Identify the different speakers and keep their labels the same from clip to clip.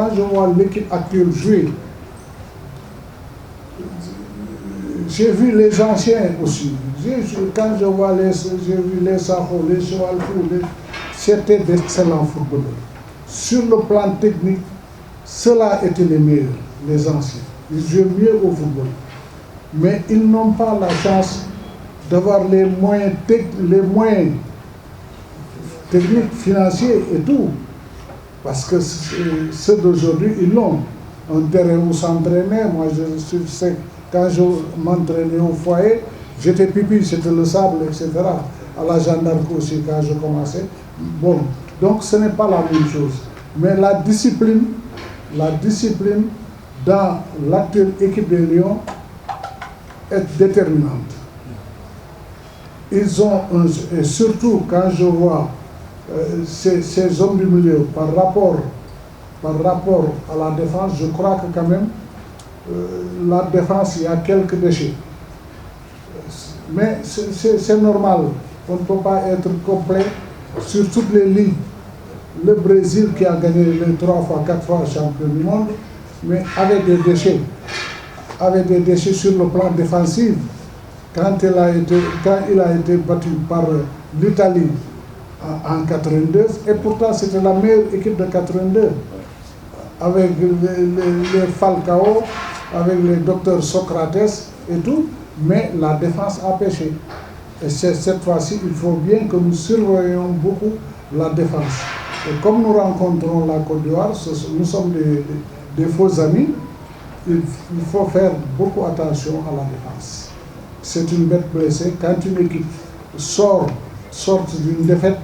Speaker 1: quand je vois l'équipe actuelle jouer, j'ai vu les anciens aussi. Quand je vois j'ai vu les Sakho, les Chevalfou, c'était d'excellents footballeurs. Sur le plan technique, ceux-là étaient les meilleurs, les anciens. Ils jouaient mieux au football. Mais ils n'ont pas la chance d'avoir les moyens techniques, financiers et tout. Parce que ceux d'aujourd'hui, ils l'ont. Un terrain où s'entraîner, moi je sais, quand je m'entraînais au foyer, j'étais pipi, c'était le sable, etc. À la gendarme aussi, quand je commençais. Bon, donc ce n'est pas la même chose. Mais la discipline dans l'actuelle équipe des Lions est déterminante. Ils ont, et surtout quand je vois ces hommes du milieu par rapport à la défense, je crois que quand même, la défense, il y a quelques déchets. Mais c'est normal, on ne peut pas être complet sur toutes les lignes. Le Brésil qui a gagné les 3 fois, 4 fois champion du monde, mais avec des déchets sur le plan défensif. Quand il a été battu par l'Italie en 82, et pourtant c'était la meilleure équipe de 82, avec les Falcao, avec les docteurs Socrates et tout, mais la défense a péché. Et cette fois-ci, il faut bien que nous surveillions beaucoup la défense. Et comme nous rencontrons la Côte d'Ivoire, nous sommes des faux amis, il faut faire beaucoup attention à la défense. C'est une bête blessée. Quand une équipe sort d'une défaite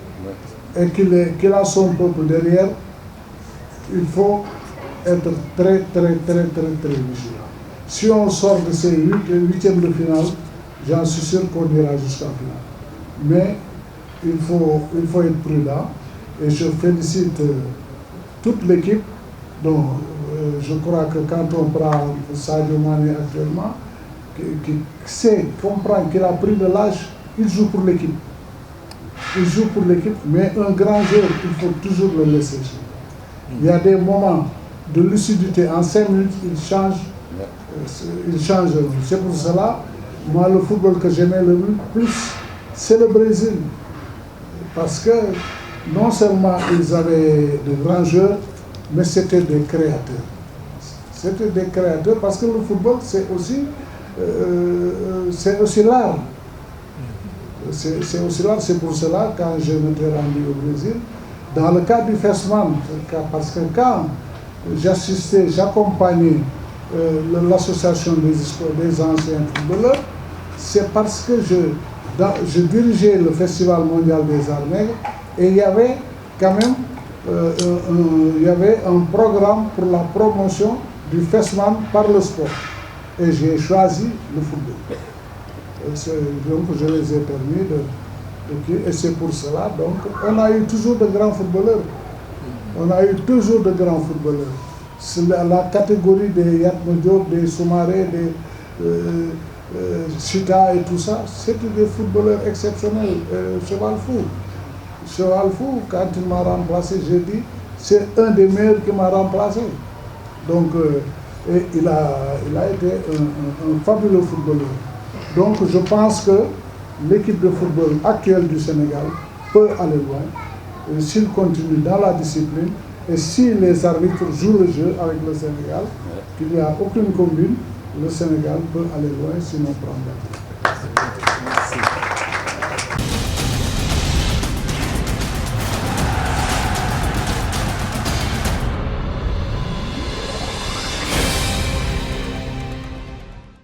Speaker 1: et qu'il a son peuple derrière, il faut être très vigilant. Si on sort de ces huitièmes de finale, j'en suis sûr qu'on ira jusqu'à la finale. Mais il faut être prudent. Et je félicite toute l'équipe. Donc, je crois que quand on prend Sadio Mané actuellement, qui comprend qu'il a pris de l'âge, il joue pour l'équipe. Il joue pour l'équipe, mais un grand joueur, il faut toujours le laisser jouer. Il y a des moments de lucidité. En 5 minutes, il change. C'est pour cela, moi, le football que j'aimais le plus, c'est le Brésil. Parce que non seulement ils avaient de grands joueurs, mais c'était des créateurs. C'était des créateurs parce que le football, c'est aussi l'art. C'est aussi l'art. C'est pour cela, quand je m'étais rendu au Brésil, dans le cas du FESMAN, parce que quand j'accompagnais l'association des anciens footballeurs, c'est parce que je dirigeais le Festival mondial des arts nègres et il y avait quand même un programme pour la promotion du FESMAN par le sport. Et j'ai choisi le football. Donc je les ai permis et c'est pour cela, donc, on a eu toujours de grands footballeurs. On a eu toujours de grands footballeurs. C'est la catégorie des Yatma Diop, des Soumaré, des Chita et tout ça, c'était des footballeurs exceptionnels. Chevalfou, quand il m'a remplacé, j'ai dit, c'est un des meilleurs qui m'a remplacé. Donc, et il a été un fabuleux footballeur. Donc, je pense que l'équipe de football actuelle du Sénégal peut aller loin s'il continue dans la discipline et si les arbitres jouent le jeu avec le Sénégal, qu'il n'y a aucune combine, le Sénégal peut aller loin sinon prendre.